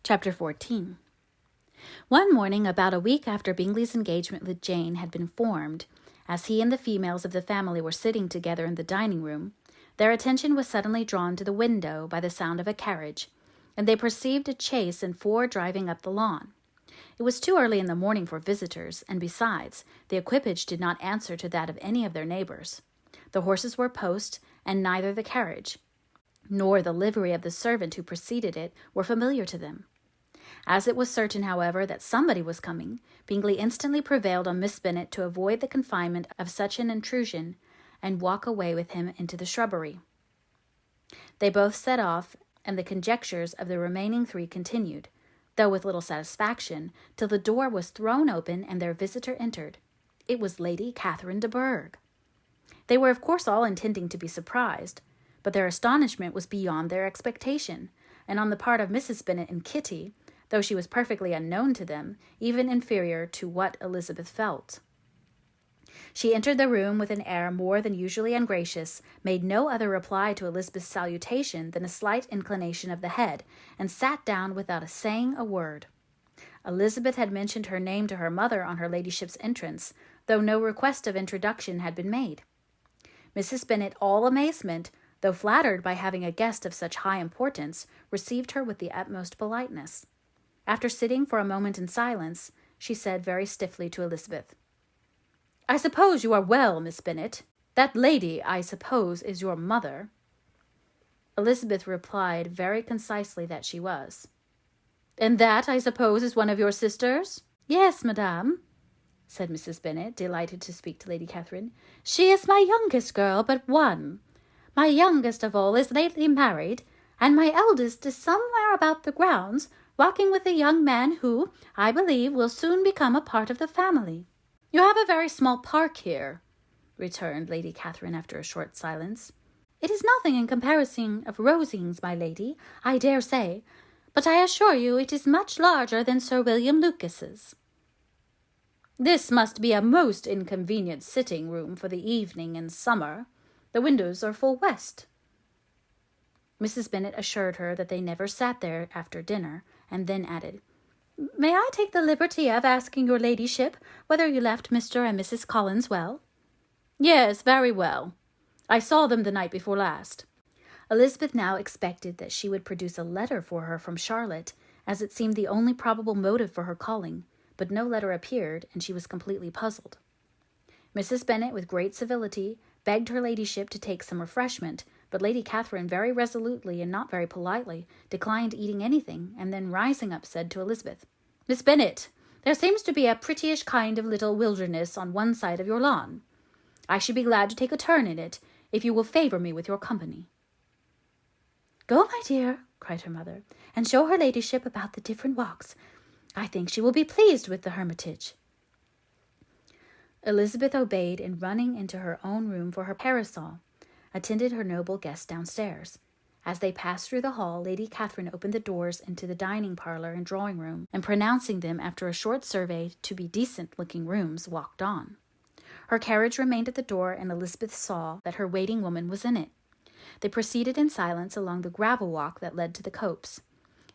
Chapter 14. One morning, about a week after Bingley's engagement with Jane had been formed, as he and the females of the family were sitting together in the dining room, their attention was suddenly drawn to the window by the sound of a carriage, and they perceived a chaise and 4 driving up the lawn. It was too early in the morning for visitors, and besides, the equipage did not answer to that of any of their neighbours. The horses were post, and neither the carriage, nor the livery of the servant who preceded it, were familiar to them. As it was certain, however, that somebody was coming, Bingley instantly prevailed on Miss Bennet to avoid the confinement of such an intrusion, and walk away with him into the shrubbery. They both set off, and the conjectures of the remaining 3 continued, though with little satisfaction, till the door was thrown open and their visitor entered. It was Lady Catherine de Bourgh. They were of course all intending to be surprised, but their astonishment was beyond their expectation, and on the part of Mrs. Bennet and Kitty, though she was perfectly unknown to them, even inferior to what Elizabeth felt. She entered the room with an air more than usually ungracious, made no other reply to Elizabeth's salutation than a slight inclination of the head, and sat down without saying a word. Elizabeth had mentioned her name to her mother on her ladyship's entrance, though no request of introduction had been made. Mrs. Bennet, all amazement, though flattered by having a guest of such high importance, received her with the utmost politeness. After sitting for a moment in silence, she said very stiffly to Elizabeth, "I suppose you are well, Miss Bennet. That lady, I suppose, is your mother." Elizabeth replied very concisely that she was. "And that, I suppose, is one of your sisters?" "Yes, madame," said Mrs. Bennet, delighted to speak to Lady Catherine. "She is my youngest girl but one. My youngest of all is lately married, and my eldest is somewhere about the grounds, walking with a young man who, I believe, will soon become a part of the family." "You have a very small park here," returned Lady Catherine after a short silence. "It is nothing in comparison of Rosings, my lady, I dare say, but I assure you it is much larger than Sir William Lucas's." "This must be a most inconvenient sitting-room for the evening in summer. The windows are full west." Mrs. Bennet assured her that they never sat there after dinner, and then added, "May I take the liberty of asking your ladyship whether you left Mr. and Mrs. Collins well?" "Yes, very well. I saw them the night before last." Elizabeth now expected that she would produce a letter for her from Charlotte, as it seemed the only probable motive for her calling, but no letter appeared, and she was completely puzzled. Mrs. Bennet, with great civility, begged her ladyship to take some refreshment, but Lady Catherine very resolutely and not very politely declined eating anything, and then rising up said to Elizabeth, "Miss Bennet, there seems to be a prettyish kind of little wilderness on one side of your lawn. I should be glad to take a turn in it, if you will favour me with your company." "Go, my dear," cried her mother, "and show her ladyship about the different walks. I think she will be pleased with the hermitage." Elizabeth obeyed, and running into her own room for her parasol, attended her noble guest downstairs. As they passed through the hall, Lady Catherine opened the doors into the dining parlour and drawing-room, and pronouncing them, after a short survey, to be decent-looking rooms, walked on. Her carriage remained at the door, and Elizabeth saw that her waiting woman was in it. They proceeded in silence along the gravel walk that led to the copse.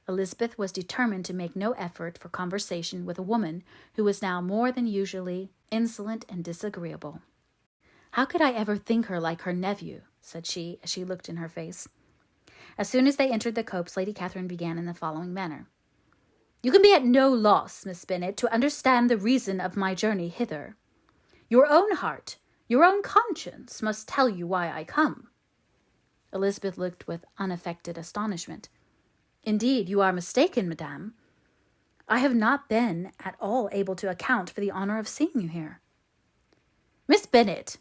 Elizabeth was determined to make no effort for conversation with a woman who was now more than usually insolent and disagreeable. "How could I ever think her like her nephew?" said she, as she looked in her face. As soon as they entered the copse, Lady Catherine began in the following manner. "You can be at no loss, Miss Bennet, to understand the reason of my journey hither. Your own heart, your own conscience, must tell you why I come." Elizabeth looked with unaffected astonishment. "Indeed, you are mistaken, madame. I have not been at all able to account for the honour of seeing you here." "Miss Bennet,"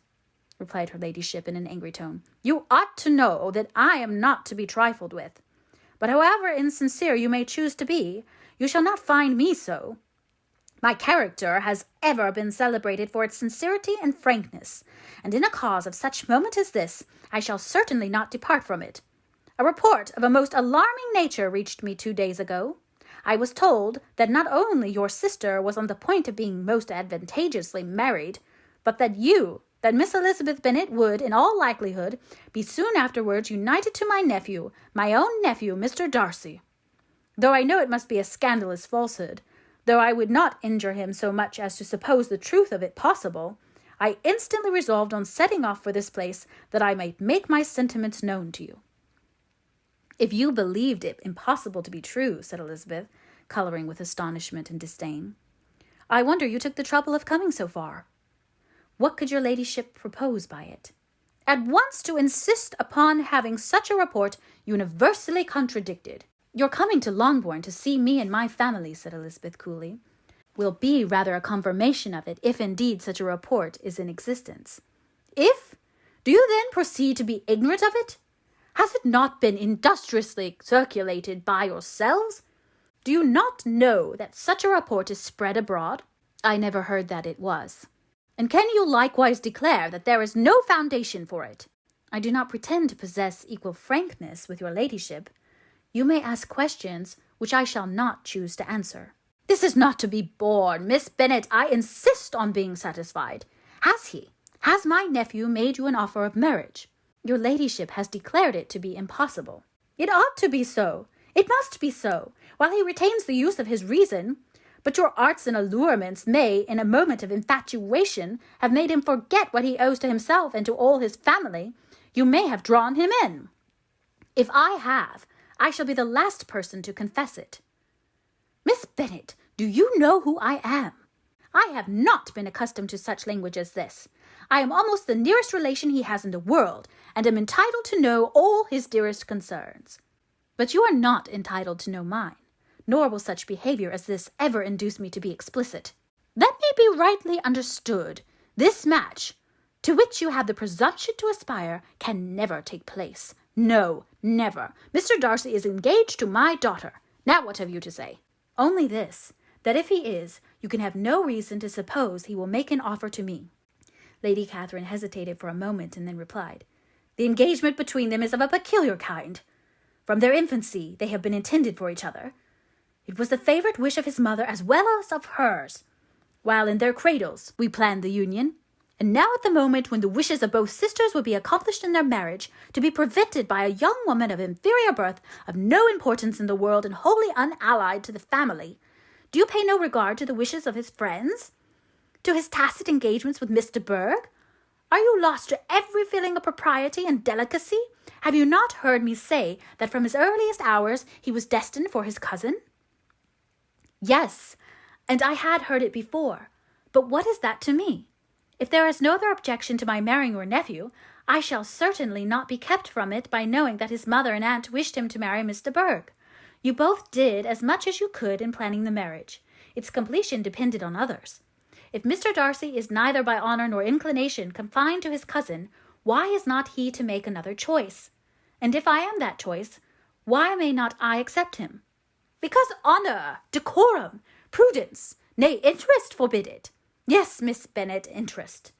replied her ladyship in an angry tone, "you ought to know that I am not to be trifled with. But however insincere you may choose to be, you shall not find me so. My character has ever been celebrated for its sincerity and frankness, and in a cause of such moment as this, I shall certainly not depart from it. A report of a most alarming nature reached me 2 days ago. I was told that not only your sister was on the point of being most advantageously married, but that Miss Elizabeth Bennet would, in all likelihood, be soon afterwards united to my nephew, my own nephew, Mr. Darcy. though I know it must be a scandalous falsehood, though I would not injure him so much as to suppose the truth of it possible, I instantly resolved on setting off for this place, that I might make my sentiments known to you." "If you believed it impossible to be true," said Elizabeth, colouring with astonishment and disdain, "I wonder you took the trouble of coming so far. What could your ladyship propose by it?" "At once to insist upon having such a report universally contradicted." "Your coming to Longbourn to see me and my family," said Elizabeth coolly, "will be rather a confirmation of it, if indeed such a report is in existence." "If? Do you then proceed to be ignorant of it? Has it not been industriously circulated by yourselves? Do you not know that such a report is spread abroad?" "I never heard that it was." "And can you likewise declare that there is no foundation for it?" "I do not pretend to possess equal frankness with your ladyship. You may ask questions which I shall not choose to answer." "This is not to be borne, Miss Bennet. I insist on being satisfied. Has my nephew made you an offer of marriage?" "Your ladyship has declared it to be impossible." "It ought to be so. It must be so, while he retains the use of his reason. But your arts and allurements may, in a moment of infatuation, have made him forget what he owes to himself and to all his family. You may have drawn him in. If I have, I shall be the last person to confess it." "Miss Bennet, do you know who I am?" "I have not been accustomed to such language as this. I am almost the nearest relation he has in the world, and am entitled to know all his dearest concerns." "But you are not entitled to know mine, nor will such behaviour as this ever induce me to be explicit." "Let me be rightly understood. This match, to which you have the presumption to aspire, can never take place. No, never. Mr. Darcy is engaged to my daughter. Now what have you to say?" "Only this, that if he is, you can have no reason to suppose he will make an offer to me." Lady Catherine hesitated for a moment and then replied, "The engagement between them is of a peculiar kind. From their infancy they have been intended for each other. It was the favourite wish of his mother as well as of hers. While in their cradles we planned the union, and now at the moment when the wishes of both sisters would be accomplished in their marriage, to be prevented by a young woman of inferior birth, of no importance in the world, and wholly unallied to the family, do you pay no regard to the wishes of his friends? To his tacit engagements with Miss de Bourgh? Are you lost to every feeling of propriety and delicacy? Have you not heard me say that from his earliest hours he was destined for his cousin?" "Yes, and I had heard it before. But what is that to me? If there is no other objection to my marrying your nephew, I shall certainly not be kept from it by knowing that his mother and aunt wished him to marry Miss de Bourgh. You both did as much as you could in planning the marriage. Its completion depended on others. If Mr. Darcy is neither by honour nor inclination confined to his cousin, why is not he to make another choice? And if I am that choice, why may not I accept him? Because honour, decorum, prudence, nay, interest forbid it. Yes, Miss Bennet, interest.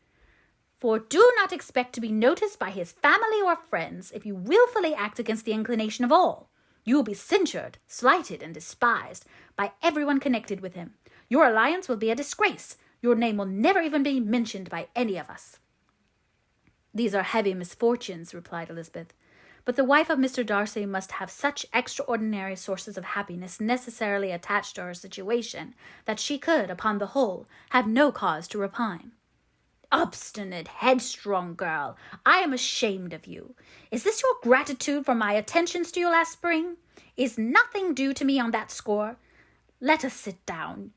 For do not expect to be noticed by his family or friends if you wilfully act against the inclination of all. You will be censured, slighted, and despised by everyone connected with him. Your alliance will be a disgrace. Your name will never even be mentioned by any of us." "These are heavy misfortunes," replied Elizabeth. "But the wife of Mr. Darcy must have such extraordinary sources of happiness necessarily attached to her situation, that she could, upon the whole, have no cause to repine." "Obstinate, headstrong girl! I am ashamed of you. Is this your gratitude for my attentions to you last spring? Is nothing due to me on that score? Let us sit down.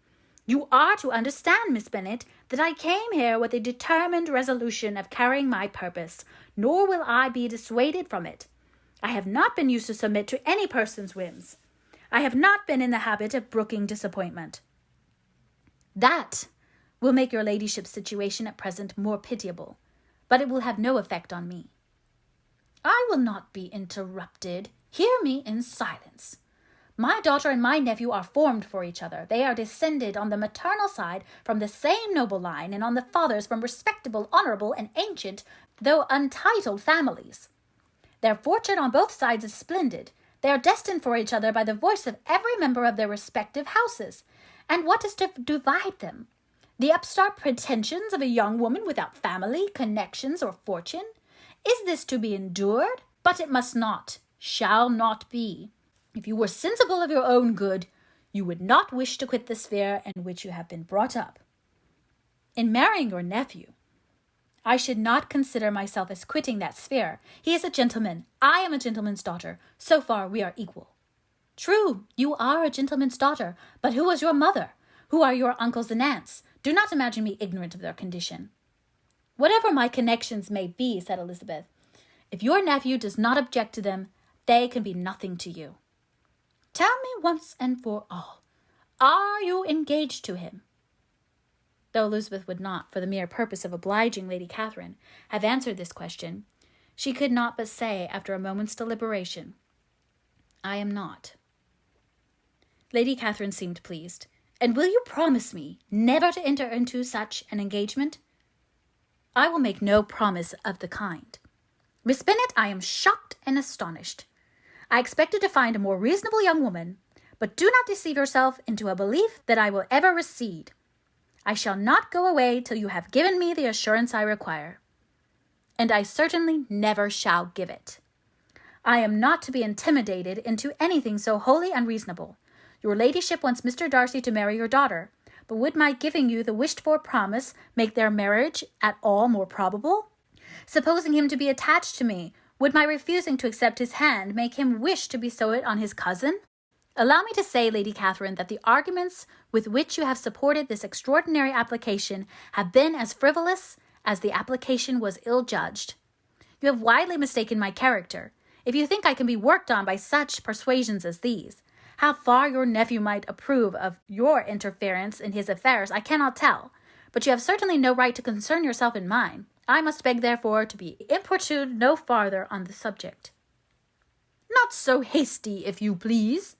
You are to understand, Miss Bennet, that I came here with a determined resolution of carrying my purpose, nor will I be dissuaded from it. I have not been used to submit to any person's whims. I have not been in the habit of brooking disappointment. That will make your ladyship's situation at present more pitiable, but it will have no effect on me." "I will not be interrupted. Hear me in silence. My daughter and my nephew are formed for each other. They are descended on the maternal side from the same noble line, and on the father's from respectable, honourable, and ancient, though untitled families. Their fortune on both sides is splendid. They are destined for each other by the voice of every member of their respective houses. And what is to divide them? The upstart pretensions of a young woman without family, connections, or fortune? Is this to be endured? But it must not, shall not be. If you were sensible of your own good, you would not wish to quit the sphere in which you have been brought up. In marrying your nephew, I should not consider myself as quitting that sphere. He is a gentleman. I am a gentleman's daughter. So far we are equal. True, you are a gentleman's daughter, but who was your mother? Who are your uncles and aunts? Do not imagine me ignorant of their condition. Whatever my connections may be, said Elizabeth, if your nephew does not object to them, they can be nothing to you. Tell me once and for all, are you engaged to him? Though Elizabeth would not, for the mere purpose of obliging Lady Catherine, have answered this question, she could not but say, after a moment's deliberation, I am not. Lady Catherine seemed pleased. And will you promise me never to enter into such an engagement? I will make no promise of the kind. Miss Bennet, I am shocked and astonished. I expected to find a more reasonable young woman, but do not deceive yourself into a belief that I will ever recede. I shall not go away till you have given me the assurance I require. And I certainly never shall give it. I am not to be intimidated into anything so wholly unreasonable. Your ladyship wants Mr. Darcy to marry your daughter, but would my giving you the wished-for promise make their marriage at all more probable? Supposing him to be attached to me, would my refusing to accept his hand make him wish to bestow it on his cousin? Allow me to say, Lady Catherine, that the arguments with which you have supported this extraordinary application have been as frivolous as the application was ill-judged. You have widely mistaken my character, if you think I can be worked on by such persuasions as these. How far your nephew might approve of your interference in his affairs I cannot tell, but you have certainly no right to concern yourself in mine. I must beg, therefore, to be importuned no farther on the subject. Not so hasty, if you please.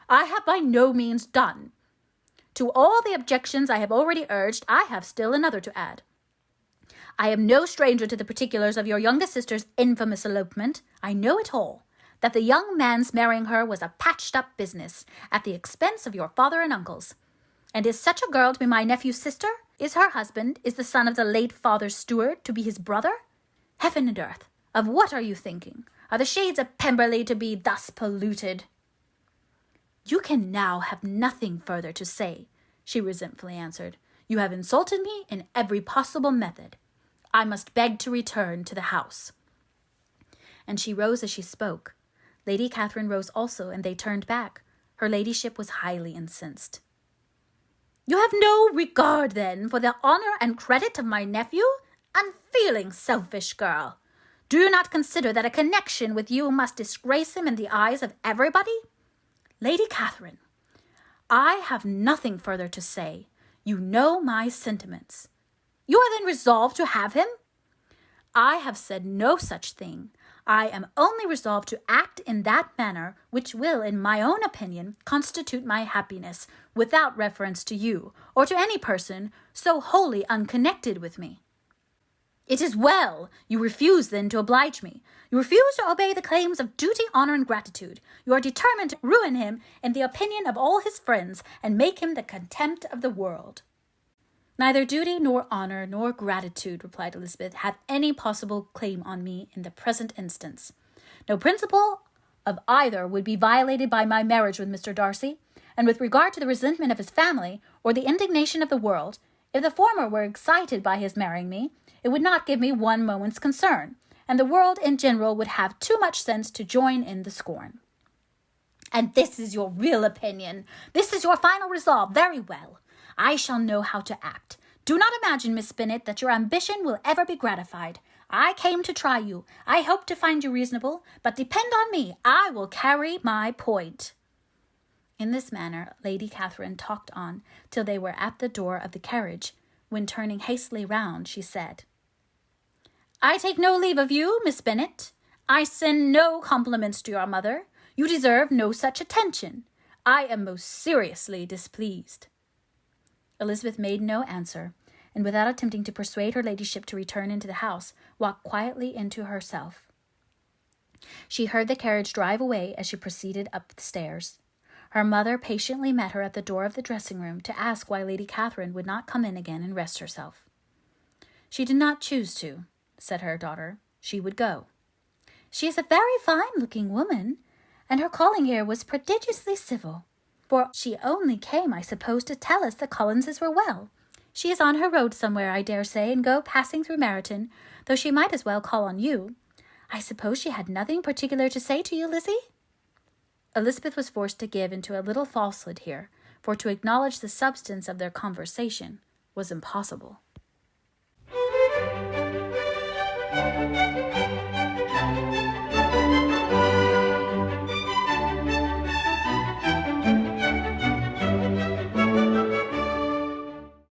I have by no means done. To all the objections I have already urged, I have still another to add. I am no stranger to the particulars of your youngest sister's infamous elopement. I know it all. That the young man's marrying her was a patched-up business, at the expense of your father and uncles. And is such a girl to be my nephew's sister? Is her husband, is the son of the late father's steward, to be his brother? Heaven and earth, of what are you thinking? Are the shades of Pemberley to be thus polluted? You can now have nothing further to say, she resentfully answered. You have insulted me in every possible method. I must beg to return to the house. And she rose as she spoke. Lady Catherine rose also, and they turned back. Her ladyship was highly incensed. You have no regard, then, for the honour and credit of my nephew? Unfeeling, selfish girl! Do you not consider that a connection with you must disgrace him in the eyes of everybody? Lady Catherine, I have nothing further to say. You know my sentiments. You are then resolved to have him? I have said no such thing. I am only resolved to act in that manner which will, in my own opinion, constitute my happiness, without reference to you, or to any person so wholly unconnected with me. It is well. You refuse, then, to oblige me. You refuse to obey the claims of duty, honour, and gratitude. You are determined to ruin him in the opinion of all his friends, and make him the contempt of the world. Neither duty, nor honour, nor gratitude, replied Elizabeth, have any possible claim on me in the present instance. No principle of either would be violated by my marriage with Mr. Darcy, and with regard to the resentment of his family, or the indignation of the world, if the former were excited by his marrying me, it would not give me one moment's concern, and the world in general would have too much sense to join in the scorn. And this is your real opinion. This is your final resolve. Very well. I shall know how to act. Do not imagine, Miss Bennet, that your ambition will ever be gratified. I came to try you. I hope to find you reasonable, but depend on me. I will carry my point. In this manner, Lady Catherine talked on till they were at the door of the carriage, when turning hastily round, she said, I take no leave of you, Miss Bennet. I send no compliments to your mother. You deserve no such attention. I am most seriously displeased. Elizabeth made no answer, and without attempting to persuade her ladyship to return into the house, walked quietly into herself. She heard the carriage drive away as she proceeded up the stairs. Her mother patiently met her at the door of the dressing-room to ask why Lady Catherine would not come in again and rest herself. She did not choose to, said her daughter. She would go. She is a very fine-looking woman. and her calling here was prodigiously civil, for she only came, I suppose, to tell us the Collinses were well. She is on her road somewhere, I dare say, and go passing through Meryton, though she might as well call on you. I suppose she had nothing particular to say to you, Lizzie?" Elizabeth was forced to give into a little falsehood here, for to acknowledge the substance of their conversation was impossible.